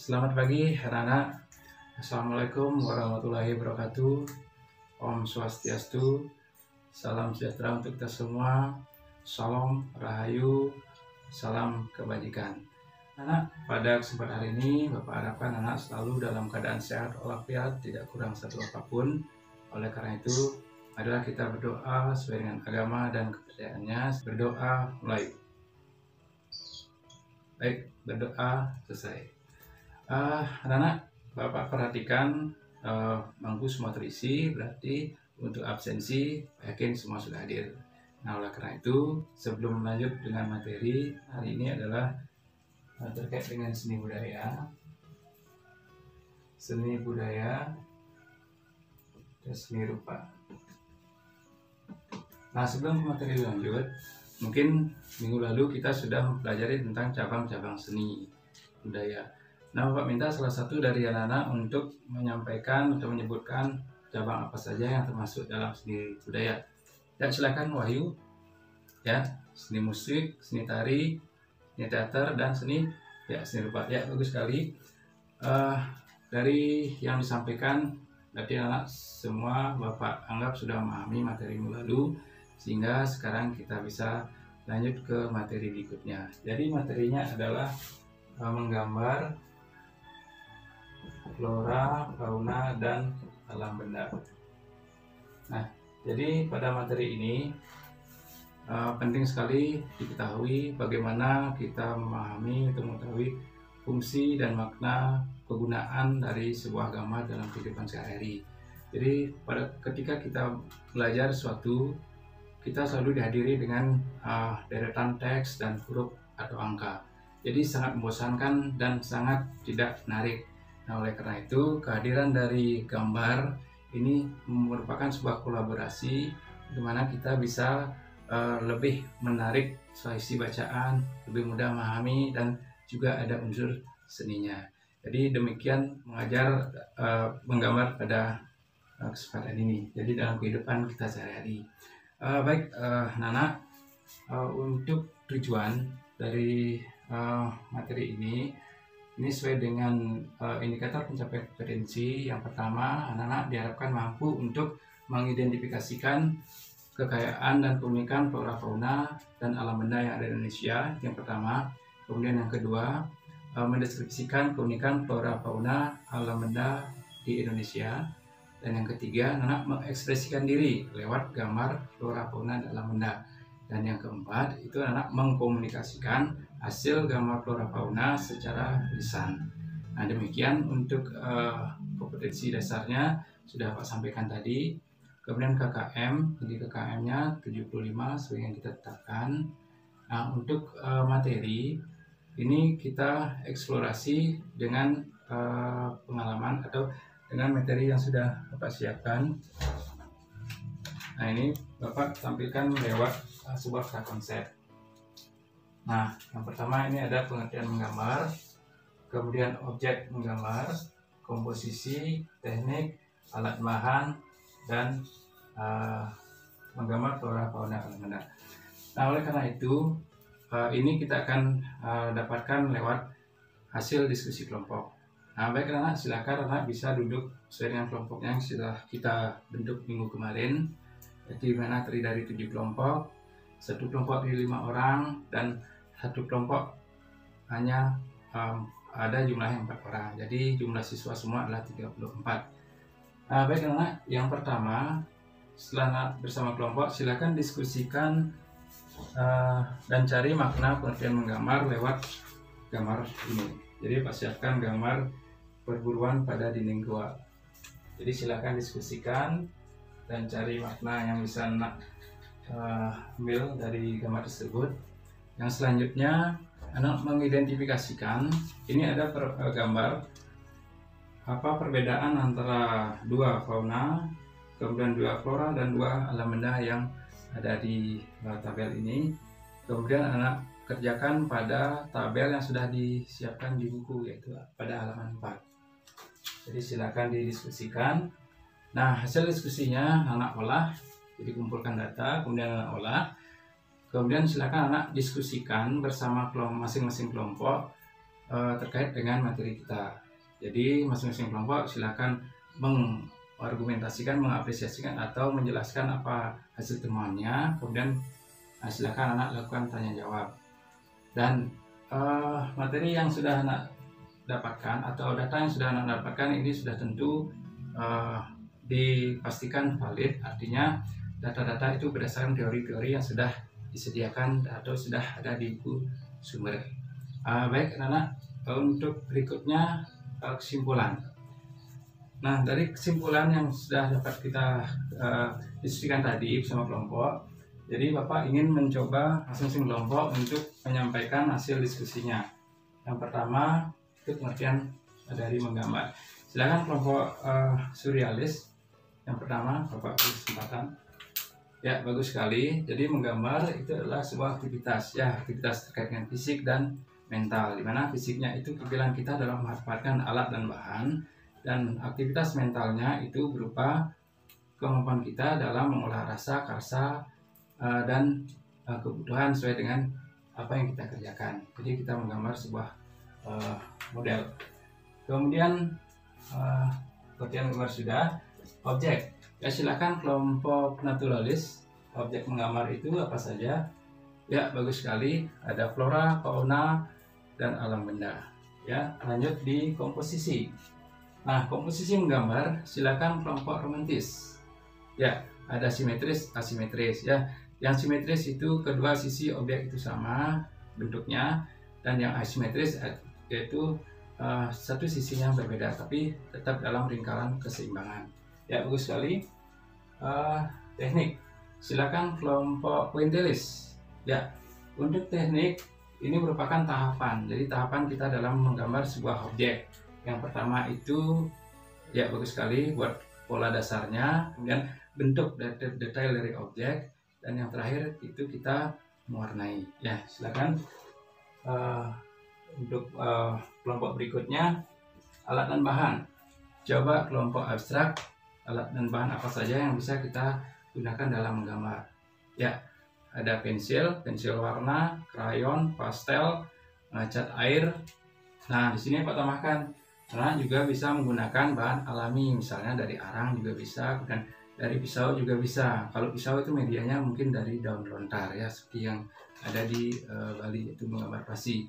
Selamat pagi anak-anak. Assalamualaikum warahmatullahi wabarakatuh. Om Swastiastu. Salam sejahtera untuk kita semua. Salam Rahayu. Salam kebajikan. Anak, pada kesempatan hari ini Bapak harapkan anak selalu dalam keadaan sehat walafiat, tidak kurang satu apapun. Oleh karena itu, adalah kita berdoa sesuai dengan agama dan kepercayaannya. Berdoa mulai. Baik, berdoa selesai. Anak-anak, Bapak perhatikan bangku semua terisi, berarti untuk absensi yakin semua sudah hadir. Nah, oleh karena itu, sebelum lanjut dengan materi hari ini adalah terkait dengan seni budaya dan seni rupa. Nah, sebelum materi lanjut, mungkin minggu lalu kita sudah mempelajari tentang cabang-cabang seni budaya. Nah, Bapak minta salah satu dari anak-anak untuk menyampaikan atau menyebutkan cabang apa saja yang termasuk dalam seni budaya. Ya, silakan Wahyu. Ya, seni musik, seni tari, seni teater, dan seni rupa. Ya, bagus sekali. Dari yang disampaikan, berarti anak semua Bapak anggap sudah memahami materi minggu lalu, sehingga sekarang kita bisa lanjut ke materi berikutnya. Jadi materinya adalah menggambar flora, fauna, dan alam benda. Nah, jadi pada materi ini penting sekali diketahui bagaimana kita memahami atau mengetahui fungsi dan makna penggunaan dari sebuah gambar dalam kehidupan sehari-hari. Jadi ketika kita belajar sesuatu, kita selalu dihadiri dengan deretan teks dan huruf atau angka. Jadi sangat membosankan dan sangat tidak menarik. Nah, oleh karena itu kehadiran dari gambar ini merupakan sebuah kolaborasi di mana kita bisa lebih menarik sesi bacaan, lebih mudah memahami, dan juga ada unsur seninya. Jadi demikian mengajar menggambar pada kesempatan ini. Jadi dalam kehidupan kita sehari-hari. Baik, Nana, untuk tujuan dari materi ini sesuai dengan indikator pencapaian kompetensi. Yang pertama, anak-anak diharapkan mampu untuk mengidentifikasikan kekayaan dan keunikan flora fauna dan alam benda yang ada di Indonesia. Yang pertama. Kemudian yang kedua, mendeskripsikan keunikan flora fauna alam benda di Indonesia. Dan yang ketiga, anak mengekspresikan diri lewat gambar flora fauna dan alam benda. Dan yang keempat, itu anak mengkomunikasikan hasil gambar flora fauna secara lisan. Nah, demikian untuk kompetensi dasarnya sudah Pak sampaikan tadi. Kemudian KKM, jadi KKM-nya 75 sebagai yang kita tetapkan. Nah, untuk materi ini kita eksplorasi dengan pengalaman atau dengan materi yang sudah Bapak siapkan. Nah, ini Bapak tampilkan lewat sebuah konsep. Nah, yang pertama ini ada pengertian menggambar, kemudian objek menggambar, komposisi, teknik, alat bahan, dan menggambar flora fauna alam benda. Nah, oleh karena itu ini kita akan dapatkan lewat hasil diskusi kelompok. Nah, baik anak, silakan anak bisa duduk sesuai dengan kelompoknya yang sudah kita bentuk minggu kemarin. Jadi mana terdiri dari 7 kelompok, satu kelompok dari 5 orang, dan satu kelompok hanya ada jumlahnya 4 orang. Jadi jumlah siswa semua adalah 34. Baik anak, yang pertama, setelah anak bersama kelompok, silakan diskusikan dan cari makna pengertian menggambar lewat gambar ini. Jadi Pak siapkan gambar perburuan pada dinding gua. Jadi silakan diskusikan dan cari makna yang bisa anak ambil dari gambar tersebut. Yang selanjutnya, anak mengidentifikasikan ini ada gambar apa perbedaan antara 2 fauna, kemudian 2 flora, dan 2 alam benda yang ada di tabel ini. Kemudian anak kerjakan pada tabel yang sudah disiapkan di buku, yaitu pada halaman 4. Jadi silakan didiskusikan. Nah, hasil diskusinya anak olah, jadi kumpulkan data, kemudian anak olah. Kemudian silakan anak diskusikan bersama masing-masing kelompok terkait dengan materi kita. Jadi masing-masing kelompok silakan mengargumentasikan, mengapresiasikan atau menjelaskan apa hasil temuannya. Kemudian silakan anak lakukan tanya jawab. Dan materi yang sudah anak dapatkan atau data yang sudah anak dapatkan ini sudah tentu dipastikan valid, artinya data-data itu berdasarkan teori-teori yang sudah disediakan atau sudah ada di buku sumber. Baik anak-anak, untuk berikutnya kesimpulan. Nah, dari kesimpulan yang sudah dapat kita diskusikan tadi bersama kelompok, jadi Bapak ingin mencoba masing-masing kelompok untuk menyampaikan hasil diskusinya. Yang pertama, itu pengertian dari menggambar. Silakan kelompok surrealis. Yang pertama, Bapak beri kesempatan. Ya, bagus sekali. Jadi menggambar itu adalah sebuah aktivitas, ya, aktivitas terkait dengan fisik dan mental, di mana fisiknya itu keterampilan kita dalam memanfaatkan alat dan bahan, dan aktivitas mentalnya itu berupa kemampuan kita dalam mengolah rasa, karsa, dan kebutuhan sesuai dengan apa yang kita kerjakan. Jadi kita menggambar sebuah model. Kemudian pengertian gambar sudah. Objek, ya silakan kelompok naturalis. Objek menggambar itu apa saja? Ya, bagus sekali. Ada flora, fauna, dan alam benda. Ya, lanjut di komposisi. Nah, komposisi menggambar, silakan kelompok romantis. Ya, ada simetris, asimetris. Ya, yang simetris itu kedua sisi objek itu sama bentuknya, dan yang asimetris yaitu satu sisinya berbeda, tapi tetap dalam lingkaran keseimbangan. Ya, bagus sekali. Teknik, silakan kelompok kuintilis. Ya, untuk teknik ini merupakan tahapan. Jadi tahapan kita dalam menggambar sebuah objek. Yang pertama itu, ya bagus sekali, buat pola dasarnya, kemudian bentuk detail dari objek, dan yang terakhir itu kita mewarnai. Ya, silakan untuk kelompok berikutnya, alat dan bahan. Coba kelompok abstrak, alat dan bahan apa saja yang bisa kita gunakan dalam menggambar. Ya, ada pensil warna, krayon, pastel, cat air. Nah, di sini Pak tambahkan, karena juga bisa menggunakan bahan alami, misalnya dari arang juga bisa, dan dari pisau juga bisa. Kalau pisau itu medianya mungkin dari daun lontar, ya, seperti yang ada di Bali, itu menggambar pasi.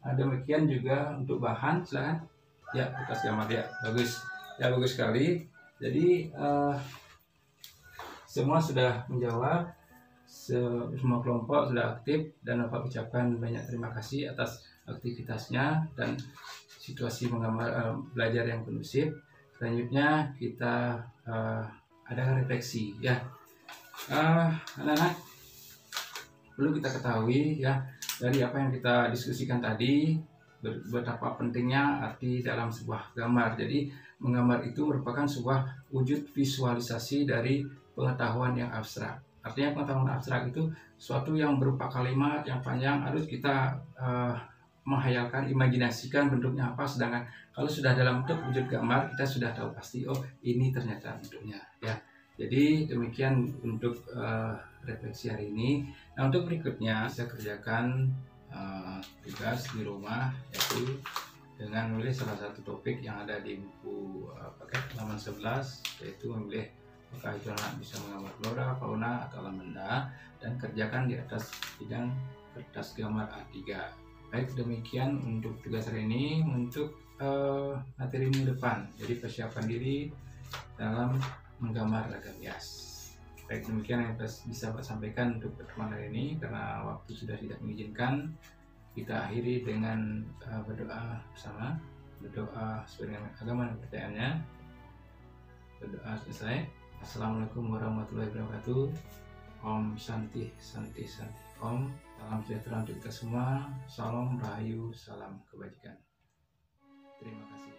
Demikian juga untuk bahan, silakan. Ya, bekas gambar, ya, bagus. Ya, bagus sekali. Jadi semua sudah menjawab, semua kelompok sudah aktif, dan Bapak ucapkan banyak terima kasih atas aktivitasnya dan situasi menggambar belajar yang kondusif. Selanjutnya kita ada refleksi, ya. Anak-anak, perlu kita ketahui, ya, dari apa yang kita diskusikan tadi, betapa pentingnya arti dalam sebuah gambar. Jadi menggambar itu merupakan sebuah wujud visualisasi dari pengetahuan yang abstrak. Artinya pengetahuan abstrak itu suatu yang berupa kalimat yang panjang, harus kita menghayalkan, imajinasikan bentuknya apa. Sedangkan kalau sudah dalam bentuk wujud gambar, kita sudah tahu pasti, oh ini ternyata bentuknya, ya. Jadi demikian untuk refleksi hari ini. Nah, untuk berikutnya saya kerjakan tugas di rumah, yaitu dengan memilih salah satu topik yang ada di buku paket halaman 11, yaitu memilih apakah itu anak bisa menggambar flora, fauna, atau alam benda, dan kerjakan di atas bidang kertas gambar A3. Baik, demikian untuk tugas hari ini. Untuk materi minggu depan, jadi persiapan diri dalam menggambar ragam hias. Baik, demikian yang bisa Pak sampaikan untuk pertemuan hari ini. Karena waktu sudah tidak mengizinkan, kita akhiri dengan berdoa bersama. Berdoa sesuai dengan agama dan kepercayaannya. Berdoa selesai. Assalamualaikum warahmatullahi wabarakatuh. Om Santi Santi Santi Om. Salam sejahtera untuk kita semua. Salam Rahayu, salam kebajikan. Terima kasih.